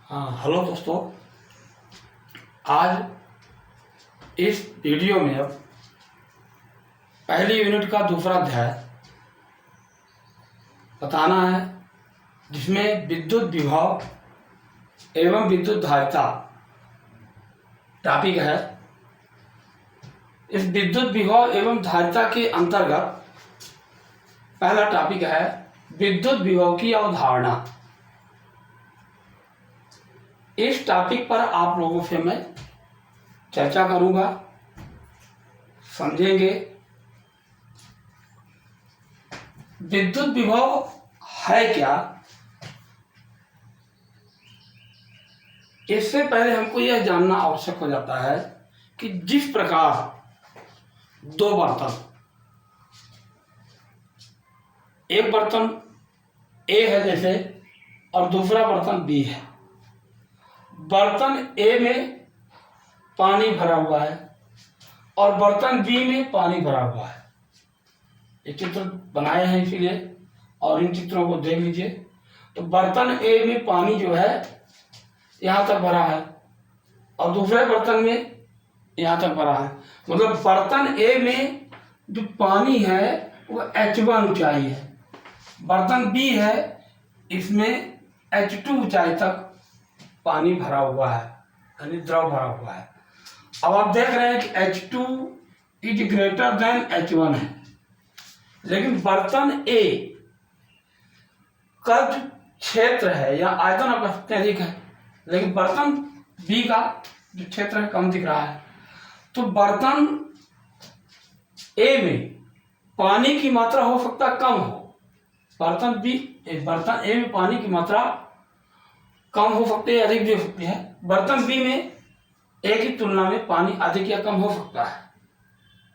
हाँ, हेलो दोस्तों। आज इस वीडियो में अब पहली यूनिट का दूसरा अध्याय बताना है, जिसमें विद्युत विभव एवं विद्युत धारिता टॉपिक है। इस विद्युत विभव एवं धारिता के अंतर्गत पहला टॉपिक है विद्युत विभव की अवधारणा। इस टॉपिक पर आप लोगों से मैं चर्चा करूंगा, समझेंगे। विद्युत विभव है क्या, इससे पहले हमको यह जानना आवश्यक हो जाता है कि जिस प्रकार दो बर्तन, एक बर्तन ए है जैसे और दूसरा बर्तन बी है। बर्तन ए में पानी भरा हुआ है और बर्तन बी में पानी भरा हुआ है। ये चित्र बनाए हैं इसीलिए, और इन चित्रों को देख लीजिए। तो बर्तन ए में पानी जो है यहाँ तक भरा है और दूसरे बर्तन में यहाँ तक भरा है। मतलब बर्तन ए में जो पानी है वो H1 ऊंचाई है, बर्तन बी है इसमें H2 ऊंचाई तक पानी भरा हुआ है, यानी द्रव भरा हुआ है। अब आप देख रहे हैं कि H2 is greater than H1 है, लेकिन बर्तन ए का जो क्षेत्र है या आयतन आप कह सकते हैं अधिक है, लेकिन बर्तन बी का जो क्षेत्र है कम दिख रहा है। तो बर्तन ए में पानी की मात्रा हो सकता है कम हो, बर्तन ए में पानी की मात्रा कम हो सकती है, अधिक भी हो सकती है। बर्तन बी में ए की तुलना में पानी अधिक या कम हो सकता है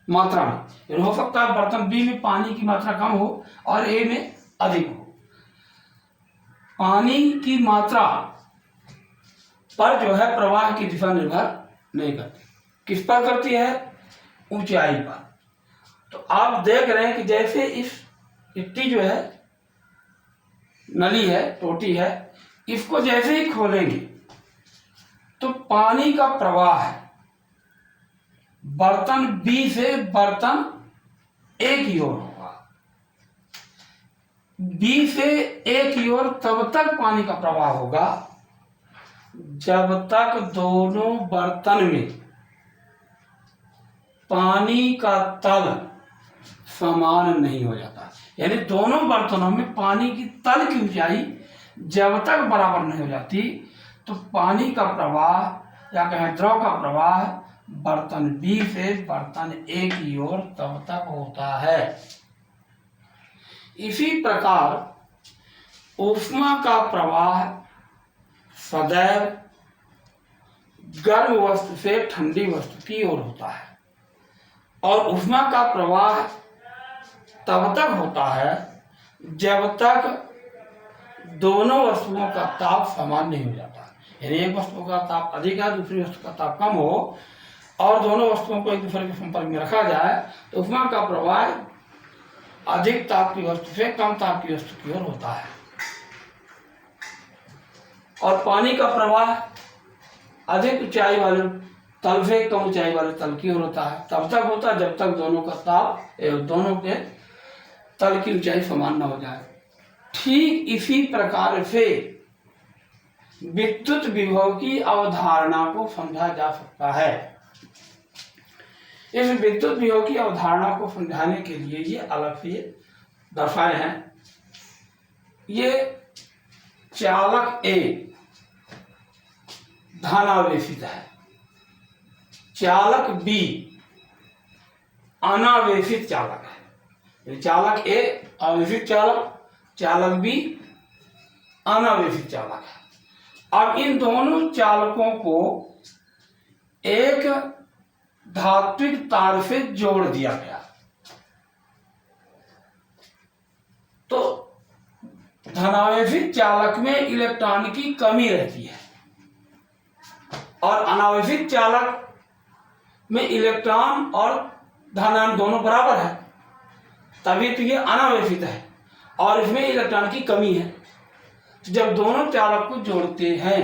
मात्रा में। हो सकता है बर्तन बी में पानी की मात्रा कम हो और ए में अधिक हो। पानी की मात्रा पर जो है प्रवाह की दिशा निर्भर नहीं करती। किस पर करती है? ऊंचाई पर। तो आप देख रहे हैं कि जैसे इस इट्टी जो है, नली है, टोटी है, इसको जैसे ही खोलेंगे तो पानी का प्रवाह है बर्तन बी से बर्तन ए की ओर होगा। बी से ए की ओर तब तक पानी का प्रवाह होगा जब तक दोनों बर्तन में पानी का तल समान नहीं हो जाता। यानी दोनों बर्तनों में पानी की तल की ऊंचाई जब तक बराबर नहीं हो जाती तो पानी का प्रवाह या कहें द्रव का प्रवाह बर्तन बी से बर्तन ए की ओर तब तक होता है। इसी प्रकार ऊष्मा का प्रवाह सदैव गर्म वस्तु से ठंडी वस्तु की ओर होता है, और ऊष्मा का प्रवाह तब तक होता है जब तक दोनों वस्तुओं का ताप समान नहीं हो जाता। यानी एक वस्तु का ताप अधिक है, दूसरी वस्तु का ताप कम हो, और दोनों वस्तुओं को एक दूसरे के संपर्क में रखा जाए तो ऊष्मा का प्रवाह अधिक ताप की वस्तु से कम ताप की वस्तु की ओर होता है। और पानी का प्रवाह अधिक ऊंचाई वाले तल से कम ऊंचाई वाले तल की ओर होता है। तब तक होता है जब तक दोनों का ताप दोनों के तल की ऊंचाई समान न हो जाए। ठीक इसी प्रकार से विद्युत विभव की अवधारणा को समझा जा सकता है। इस विद्युत विभव की अवधारणा को समझाने के लिए ये अलग से दर्शाए हैं। ये चालक ए धनावेशित है, चालक बी अनावेशित चालक है। चालक ए आवेशित चालक, चालक बी अनावेशित चालक है। अब इन दोनों चालकों को एक धात्विक तार से जोड़ दिया गया तो धनावेशित चालक में इलेक्ट्रॉन की कमी रहती है और अनावेशित चालक में इलेक्ट्रॉन और धनायन दोनों बराबर है, तभी तो ये अनावेशित है और इसमें इलेक्ट्रॉन की कमी है। जब दोनों चालक को जोड़ते हैं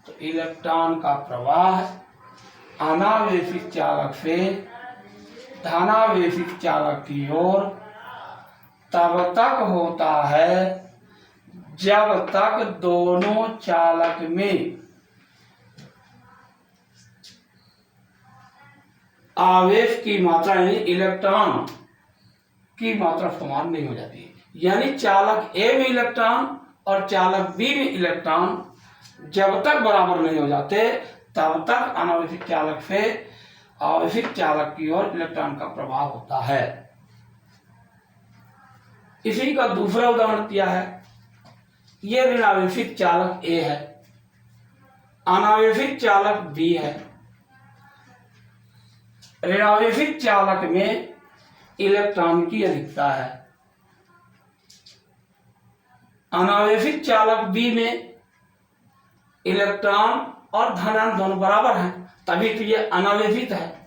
तो इलेक्ट्रॉन का प्रवाह अनावेशित चालक से धनावेशित चालक की ओर तब तक होता है जब तक दोनों चालक में आवेश की मात्रा यानी इलेक्ट्रॉन की मात्रा समान नहीं हो जाती। यानी चालक ए में इलेक्ट्रॉन और चालक बी में इलेक्ट्रॉन जब तक बराबर नहीं हो जाते तब तक अनावेशित चालक से आवेशित चालक की ओर इलेक्ट्रॉन का प्रवाह होता है। इसी का दूसरा उदाहरण दिया है। यह ऋणावेशित चालक ए है, अनावेशित चालक बी है। ऋणावेशित चालक में इलेक्ट्रॉन की अधिकता है, अनावेशित चालक बी में इलेक्ट्रॉन और धनात्मक दोनों बराबर हैं, तभी तो ये अनावेशित है।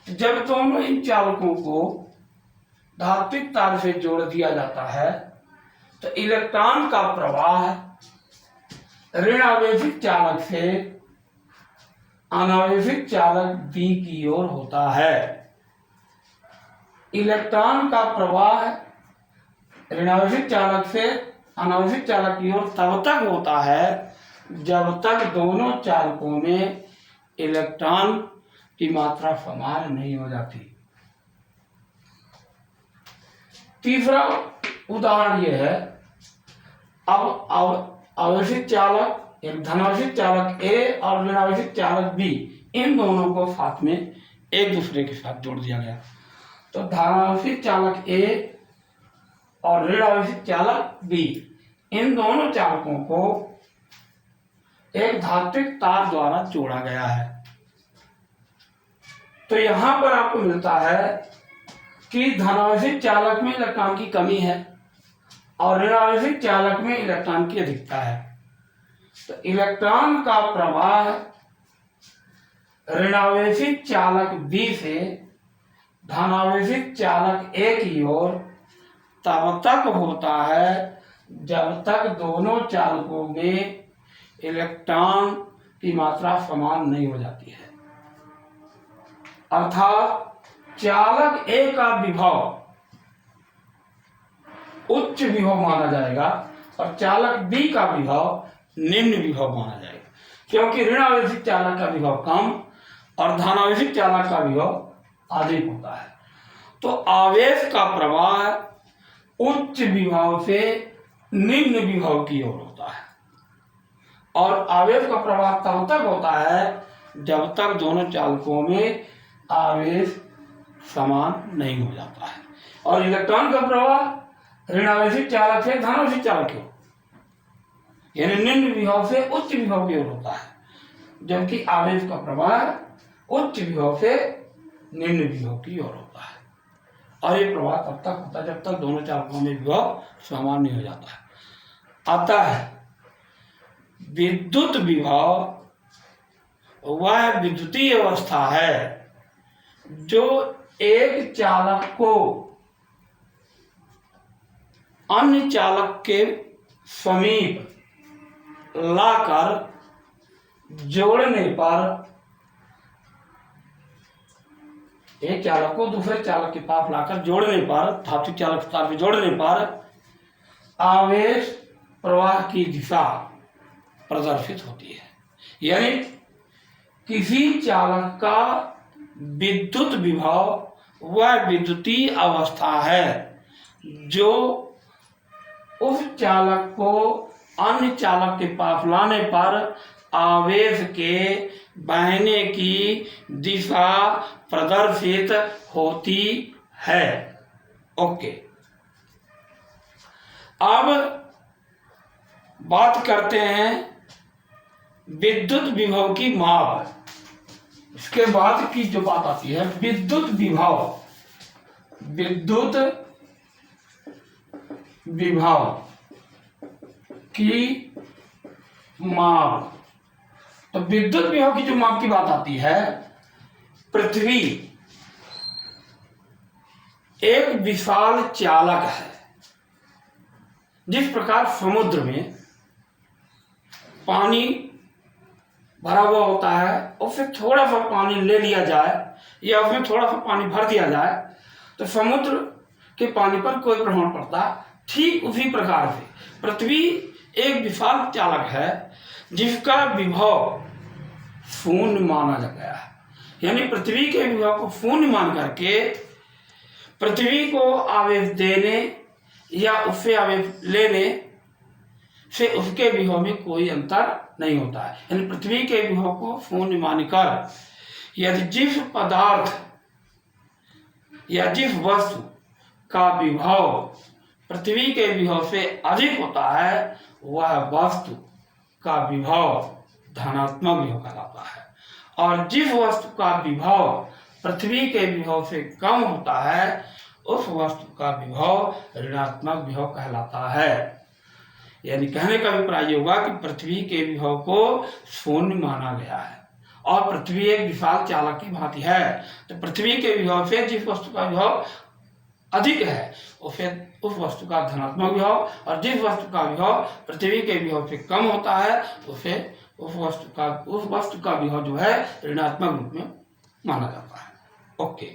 जब दोनों इन चालकों को धात्विक तार से जोड़ दिया जाता है तो इलेक्ट्रॉन का प्रवाह ऋणावेशित चालक से अनावेशित चालक बी की ओर होता है। इलेक्ट्रॉन का प्रवाह ऋणावेशित चालक से अनावेशित चालक की ओर तब तक होता है जब तक दोनों चालकों में इलेक्ट्रॉन की मात्रा समान नहीं हो जाती। तीसरा उदाहरण यह है, अब आवेशित चालक एक धनावेशित चालक ए और ऋणावेशित चालक बी, इन दोनों को साथ में एक दूसरे के साथ जोड़ दिया गया। तो धनावेशित चालक ए और ऋणावेशित चालक बी, इन दोनों चालकों को एक धात्विक तार द्वारा जोड़ा गया है। तो यहां पर आपको मिलता है कि धनावेशित चालक में इलेक्ट्रॉन की कमी है और ऋणावेशित चालक में इलेक्ट्रॉन की अधिकता है। तो इलेक्ट्रॉन का प्रवाह ऋणावेशित चालक बी से धनावेशित चालक ए की ओर तब तक होता है जब तक दोनों चालकों में इलेक्ट्रॉन की मात्रा समान नहीं हो जाती है। अर्थात चालक ए का विभव उच्च विभव माना जाएगा और चालक बी का विभव निम्न विभव माना जाएगा, क्योंकि ऋणावेशित चालक का विभव कम और धनावेशित चालक का विभव अधिक होता है। तो आवेश का प्रवाह उच्च विभव से निम्न विभव की ओर होता है और आवेश का प्रवाह तब तक होता है जब तक दोनों चालकों में आवेश समान नहीं हो जाता है। और इलेक्ट्रॉन का प्रवाह ऋणावेशित चालक से धनावेशित चालक की ओर यानी निम्न विभव से उच्च विभव की ओर होता है, जबकि आवेश का प्रवाह उच्च विभव से निम्न विभव की ओर होता है। और ये प्रवाह तब तक होता है जब तक दोनों चालकों में विभव समान नहीं हो जाता है। अतः विद्युत विभव वह विद्युतीय अवस्था है जो एक चालक को अन्य चालक के समीप लाकर जोड़ने पर, एक चालक को दूसरे चालक के पास लाकर जोड़ने पर, धात्विक चालक तार में जोड़ने पर आवेश प्रवाह की दिशा प्रदर्शित होती है। यानी किसी चालक का विद्युत विभव वह विद्युतीय अवस्था है जो उस चालक को अन्य चालक के पास लाने पर आवेश के बहने की दिशा प्रदर्शित होती है। ओके, अब बात करते हैं विद्युत विभव की माप। इसके बाद की जो बात आती है विद्युत विभव, विद्युत विभव की माप। तो विद्युत विभव की जो माप की बात आती है, पृथ्वी एक विशाल चालक है। जिस प्रकार समुद्र में पानी भरा हुआ होता है और फिर थोड़ा सा पानी ले लिया जाए या उसमें थोड़ा सा पानी भर दिया जाए तो समुद्र के पानी पर कोई प्रभाव पड़ता। ठीक उसी प्रकार से पृथ्वी एक विशाल चालक है जिसका विभव शून्य माना गया है। यानी पृथ्वी के विभव को शून्य मान करके पृथ्वी को आवेश देने या उससे आवेश लेने से उसके विभव में कोई अंतर नहीं होता है। यानी पृथ्वी के विभव को शून्य मानकर यदि जिस पदार्थ या जिस वस्तु का विभव पृथ्वी के विभव से अधिक होता है वह वस्तु का विभव धनात्मक विभव कहलाता है, और जिस वस्तु का विभव पृथ्वी के विभव से कम होता है उस वस्तु का विभव ऋणात्मक विभव कहलाता है। यानी कहने का अभिप्राय ये होगा कि पृथ्वी के विभव को शून्य माना गया है और पृथ्वी एक विशाल चालक की भांति है। तो पृथ्वी के विभव से जिस वस्तु का विभव अधिक है उसे उस वस्तु का धनात्मक विभव, और जिस वस्तु का विभव पृथ्वी के विभव से कम होता है उसे उस वस्तु का विभव जो है ऋणात्मक रूप में माना जाता है। ओके।